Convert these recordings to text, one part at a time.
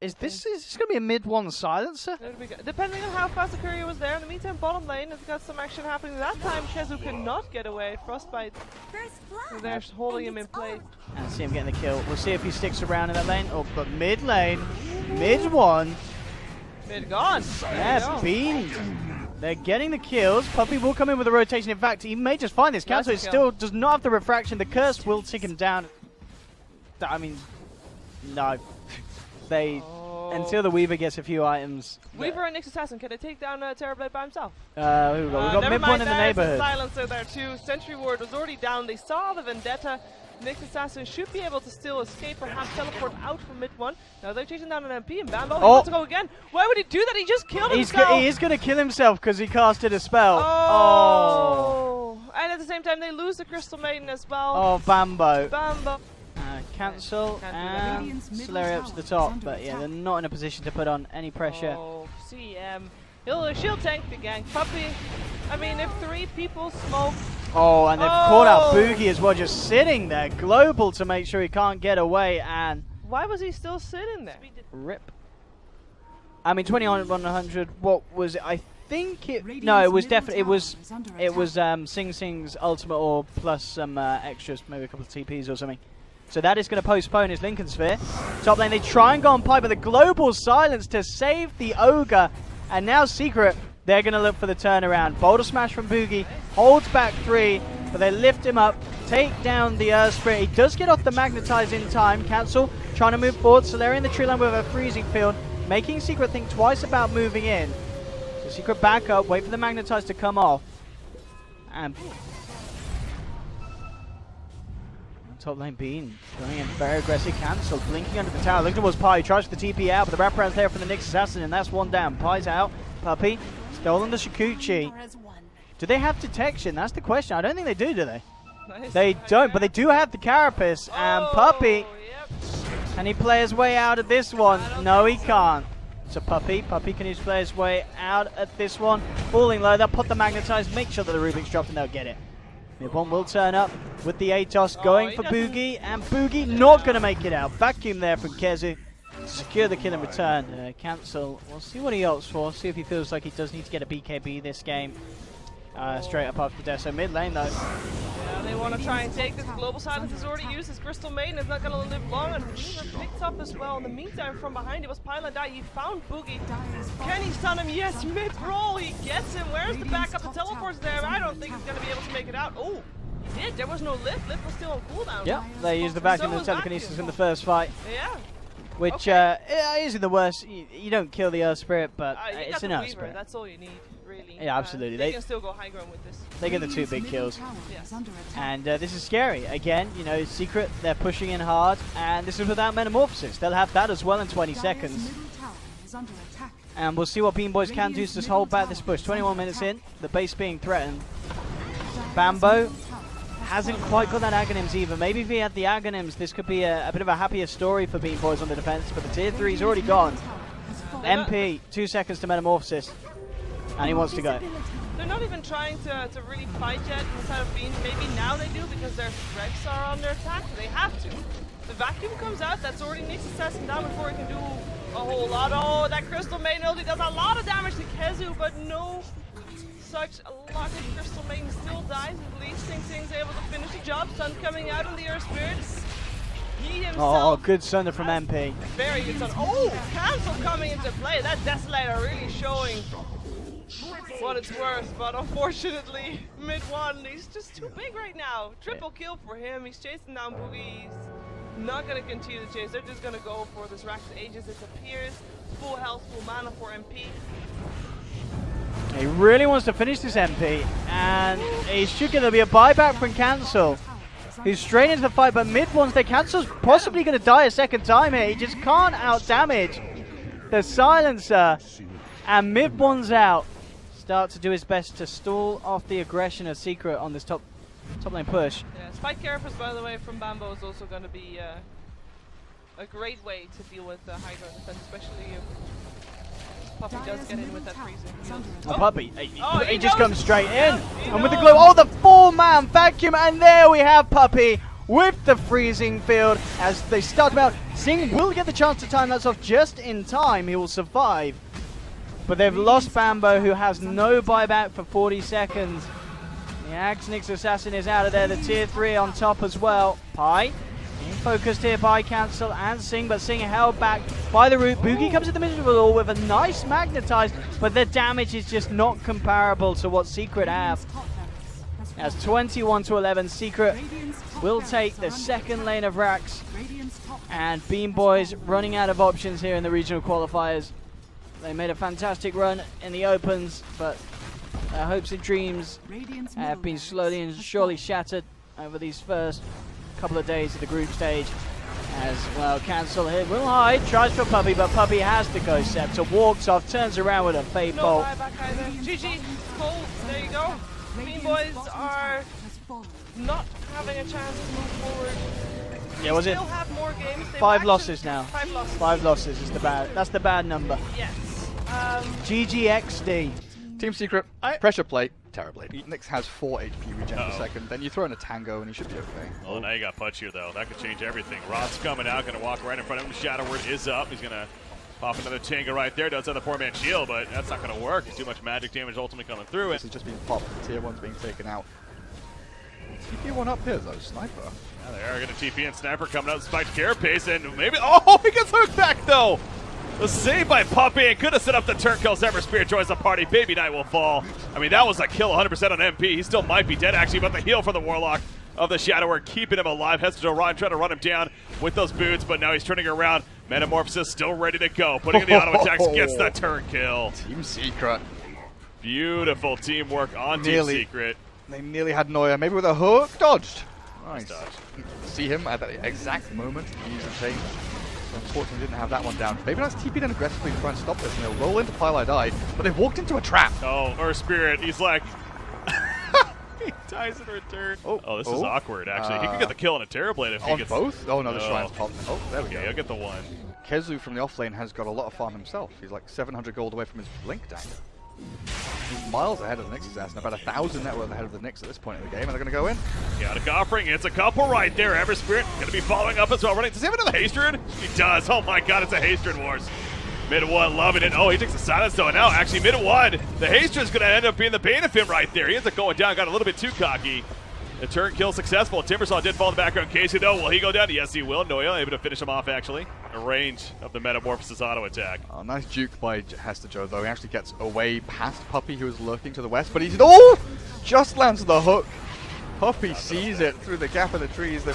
Is this going to be a mid-1 silencer? Depending on how fast the courier was there. In the meantime, bottom lane has got some action happening. That time, Chezu cannot get away. Frostbite. So they're holding him in place. And see him getting the kill. We'll see if he sticks around in that lane. Oh, but mid lane, mid-1. Mid gone. Yeah, Bean. They're getting the kills. Puppey will come in with a rotation. In fact, he may just find this cancel. He still does not have the refraction. The curse will take him down. I mean, no. Until the Weaver gets a few items. Weaver and Nyx Assassin, can they take down Terrorblade by himself? Who we got? We got mid-1 in the neighborhood. Silencer there too. Sentry Ward was already down. They saw the Vendetta. Nyx Assassin should be able to still escape, perhaps teleport out from mid-1. Now they're chasing down an MP and BeanBoys wants to go again. Why would he do that? He just killed himself. He is going to kill himself because he casted a spell. Oh. And at the same time they lose the Crystal Maiden as well. Oh, Bambo. Bambo. Cancel and Solaria up to the top, but yeah, they're not in a position to put on any pressure. Oh, CM. He'll shield tank the gang. Puppey. I mean, if 3 people smoke. Oh, and they've caught out Boogie as well, just sitting there, global to make sure he can't get away. And why was he still sitting there? Rip. I mean, 2100. What was it? I think it. No, it was definitely it was Sing Sing's ultimate or plus some extras, maybe a couple of TPs or something. So that is going to postpone his Lincoln Sphere. Top lane, they try and go on pipe, but the global silence to save the Ogre. And now Secret, they're going to look for the turnaround. Boulder Smash from Boogie, holds back 3, but they lift him up, take down the Earth Spirit. He does get off the Magnetize in time. Cancel, trying to move forward. Solari in the tree line with a freezing field, making Secret think twice about moving in. So Secret back up, wait for the Magnetize to come off. And top lane Bean going in very aggressive. Cancel, blinking under the tower, looking towards Pi, tries for the TP out, but the wraparound's there for the Nyx Assassin, and that's 1 down. Pi's out. Puppey stolen the Shikuchi. Do they have detection? That's the question. I don't think they do they? Nice. They don't, but they do have the Carapace. And Puppey, can he play his way out of this one? No, he can't. So Puppey can he play his way out at this one? Falling low, they'll put the Magnetize, make sure that the Rubik's dropped, and they'll get it. Mid-1 will turn up with the Atos going for Boogie, and Boogie not going to make it out. Vacuum there from Kezu. Secure the kill in return. Cancel. We'll see what he opts for. See if he feels like he does need to get a BKB this game. Straight up after death. So mid lane though. Yeah, they want to try and take this. Global Silence is already used. His Crystal Maiden is not going to live long, and Weaver picked up as well. In the meantime, from behind it was Pylon Die. He found Boogie. Can he stun him? Yes, mid-roll. He gets him. Where's the backup? The teleport's there. I don't think he's going to be able to make it out. Oh, he did. There was no lift. Lift was still on cooldown. Yeah, they used the vacuum and telekinesis in the first fight. Yeah. Which isn't the worst. You don't kill the Earth Spirit, but it's an Earth Spirit. That's all you need, really. Yeah, absolutely. They can still go high ground with this. They get the 2 big kills. Yes. And this is scary. Again, you know, Secret, they're pushing in hard, and this is without Metamorphosis. They'll have that as well in 20 seconds. And we'll see what BeanBoys can do to just hold back this push. 21 minutes in, the base being threatened. Bambo hasn't quite got that Aghanims either. Maybe if he had the Aghanims, this could be a bit of a happier story for BeanBoys on the defense, but the tier 3's already gone. MP, 2 seconds to Metamorphosis, and he wants to go. They're not even trying to really fight yet inside of Bean. Maybe now they do because their Rex are under attack. They have to. The vacuum comes out. That's already Nyx Assassin down before he can do a whole lot. Oh, that Crystal Maiden only does a lot of damage to Kezu, but no such luck. Crystal Maiden still dies. At least Sing Sing's able to finish the job. Sun coming out on the Earth Spirit. He himself. Oh, good Sunder from MP. Very good Sunder. Oh, Cancel coming into play. That Desolator really showing what it's worth, but unfortunately, mid-1, he's just too big right now. Triple kill for him. He's chasing down Boogie. He's not going to continue to chase. They're just going to go for this Rax Aegis. It appears full health, full mana for MP. He really wants to finish this MP, and he's going to be a buyback from Cancel, who's straight into the fight, but mid-1's there. Cancel's possibly going to die a second time here. He just can't out-damage the Silencer, and mid-1's out. Start to do his best to stall off the aggression of Secret on this top lane push. Yeah, Spike Carapace, by the way, from Bambo is also going to be a great way to deal with high ground defense, especially if Puppey does get in with that freezing. Oh, Puppey, he just comes straight in. And with the glow, oh, the 4-man vacuum, and there we have Puppey with the freezing field as they start about. Sing will get the chance to time that off just in time. He will survive. But they've lost Bambo, who has no buyback for 40 seconds. The Axnix Assassin is out of there. The tier 3 on top as well. Pi being focused here by Cancel and Sing, but Sing held back by the root. Boogie comes in the middle of it all with a nice magnetize, but the damage is just not comparable to what Secret have. As 21-11, Secret will take the second lane of Rax, and BeanBoys running out of options here in the regional qualifiers. They made a fantastic run in the opens, but their hopes and dreams have been slowly and surely shattered over these first couple of days of the group stage. As well, Cancel here will hide, tries for Puppy, but Puppy has to go. Scepter walks off, turns around with a Fate Bolt. No buyback either. GG, Cole, there you go. BeanBoys are not having a chance to move forward. Yeah, was it? Still have more games. 5 losses now. 5 losses. 5 losses is the bad. That's the bad number. Yes. GGXD. Team Secret, pressure plate, terribly. Nyx has 4 HP regen per second, then you throw in a Tango and he should be okay. Well, now you got Pudge here, though. That could change everything. Rod's coming out, going to walk right in front of him. Shadow Word is up. He's going to pop another Tango right there. Does have the 4-man shield, but that's not going to work. It's too much magic damage ultimately coming through. This has just been popped. Tier 1's being taken out. TP 1 up here, though. Sniper. Yeah, they are going to TP and Sniper coming out. Spiked Carapace, and maybe. Oh, he gets hooked back, though. The save by Puppy, and could have set up the turn kills. Ever Spirit joins the party. Baby Knight will fall. I mean, that was a kill 100% on MP. He still might be dead, actually, but the heal for the Warlock of the Shadow Word keeping him alive. Has to run, trying to run him down with those boots, but now he's turning around. Metamorphosis still ready to go. Putting in the auto attacks, gets the turn kill. Team Secret. Beautiful teamwork on Team Secret. They nearly had Neuer, maybe with a hook. Dodged. Nice. Dodge. See him at that exact moment. He used a change. Unfortunately, didn't have that one down. Maybe let's TP in aggressively to try and stop this, and they'll roll into Pile I Die, but they've walked into a trap. Oh, Earth Spirit, he's like... he dies in return. Oh, this is awkward, actually. He could get the kill on a Terrorblade if he gets... On both? Oh, no, the Shrine's popped. Oh, there we go. He'll get the one. Kezu from the offlane has got a lot of farm himself. He's like 700 gold away from his Blink dagger. He's miles ahead of the Nyx Assassin, about 1,000 net worth ahead of the Nyx at this point in the game, and they're going to go in. Chaotic Offering, it's a couple right there. Ever Spirit going to be following up as well. Running. Does he have another Haste Rune? He does. Oh my god, it's a Haste Rune Wars. Mid 1 loving it. Oh, he takes the silence though. Now, actually, mid 1, the Haste Rune's going to end up being the bane of him right there. He ends up going down, got a little bit too cocky. The turn kill successful. Timbersaw did fall in the background. Casey though, will he go down? Yes, he will. Noya able to finish him off actually. A range of the Metamorphosis auto attack. Oh, nice juke by Hester Joe though. He actually gets away past Puppy, who is lurking to the west, but he's just lands the hook. Puppy sees it through the gap in the trees. They've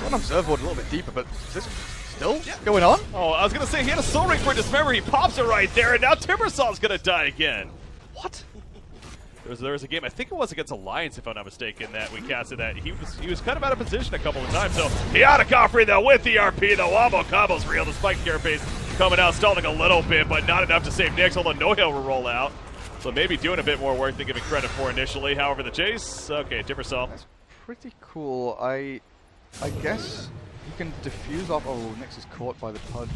got an observer board a little bit deeper, but is this still going on? Oh, I was gonna say he had a soul ring for Dismember. He pops it right there, and now Timbersaw's gonna die again. What? There was a game, I think it was against Alliance, if I'm not mistaken, that we casted that. He was kind of out of position a couple of times. So Chaotic Offering though with the RP, the wombo combo's real. The Spike Carapace coming out, stalling a little bit, but not enough to save Nyx, although Noya will roll out. So maybe doing a bit more work than giving credit for initially. However, the chase, okay, Timbersaw. That's pretty cool. I guess you can diffuse off. Oh, Nyx is caught by the Pudge.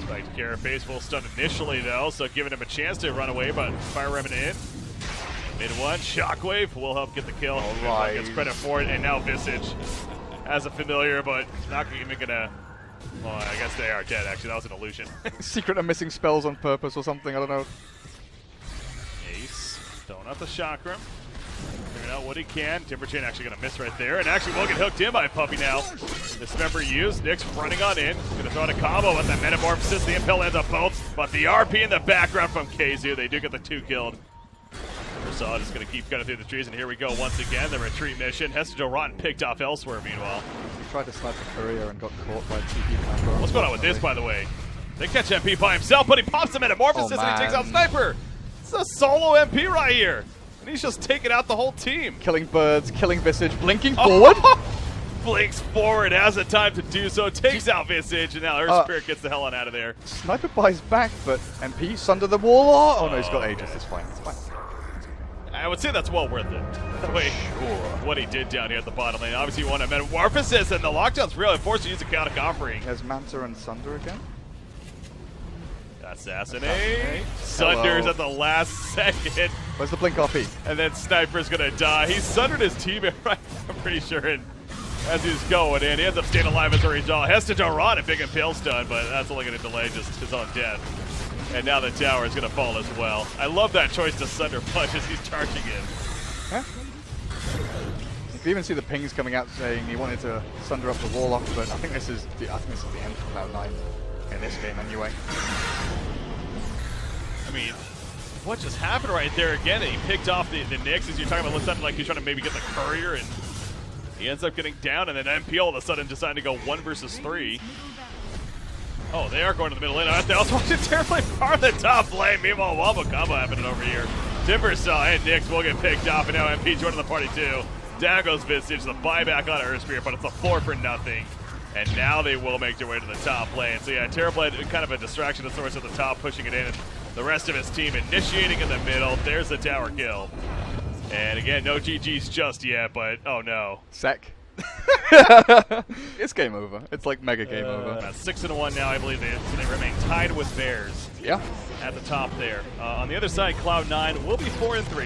Spike Carapace will stun initially though, so giving him a chance to run away, but Fire Remnant in. Mid 1, Shockwave will help get the kill. Right. Gets credit for it, and now Visage as a familiar, but not even gonna. Well, I guess they are dead. Actually, that was an illusion. Secret are missing spells on purpose or something. I don't know. Ace throwing out the chakra, figuring out what he can. Timber Chain actually gonna miss right there, and actually will get hooked in by Puppy now. Dismember used. Nyx running on in. Gonna throw out a combo with that Metamorphosis. The Impel lands on both, but the RP in the background from KZU. They do get the 2 killed. Timbersaw is going to keep cutting through the trees, and here we go once again. The retreat mission. Hester Rotten picked off elsewhere, meanwhile. He tried to snipe the courier and got caught by TP. What's going on with this, by the way? They catch MP by himself, but he pops the Metamorphosis and he takes out Sniper. It's a solo MP right here. And he's just taking out the whole team. Killing birds, killing Visage, blinking forward. Blinks forward, has the time to do so, takes out Visage, and now Earth Spirit gets the hell on out of there. Sniper buys back, but MP's under the wall. Oh no, he's got Aegis. It's fine. It's fine. I would say that's well worth it. The way what he did down here at the bottom lane. Obviously, you want a Metamorphosis, and the lockdown's really forced to use a Chaotic Offering. He has Manta and Sunder again. Assassinate. Sunder's at the last second. Where's the blink RP? And then Sniper's gonna die. He's sundered his teammate, right? I'm pretty sure. And as he's going in. He ends up staying alive as a result. Has to run a big impale stun, but that's only going to delay just his own death. And now the tower is going to fall as well. I love that choice to Sunder Punch as he's charging in. Huh? You can even see the pings coming out saying he wanted to sunder up the Warlock, but I think this is the end for Cloud9 in this game anyway. I mean, what just happened right there again? He picked off the Nyx, as you're talking about. Looks something like he's trying to maybe get the courier, and he ends up getting down, and then MP all of a sudden decided to go 1 versus 3. Oh, they are going to the middle lane. They also watching terribly far the top lane. Meanwhile, Wombo combo happening over here. Timbersaw and Nyx will get picked off, and now MP joining the party too. Down goes Visage, the buyback on Earth Spirit, but it's a 4 for nothing. And now they will make their way to the top lane. So yeah, Terrorblade, kind of a distraction of sorts at the top, pushing it in. And the rest of his team initiating in the middle. There's the tower kill. And again, no GG's just yet, but oh no. Sec. It's game over. It's like mega game over. 6-1 now, I believe. So they remain tied with Bears. Yeah. At the top there. On the other side, Cloud9 will be 4-3.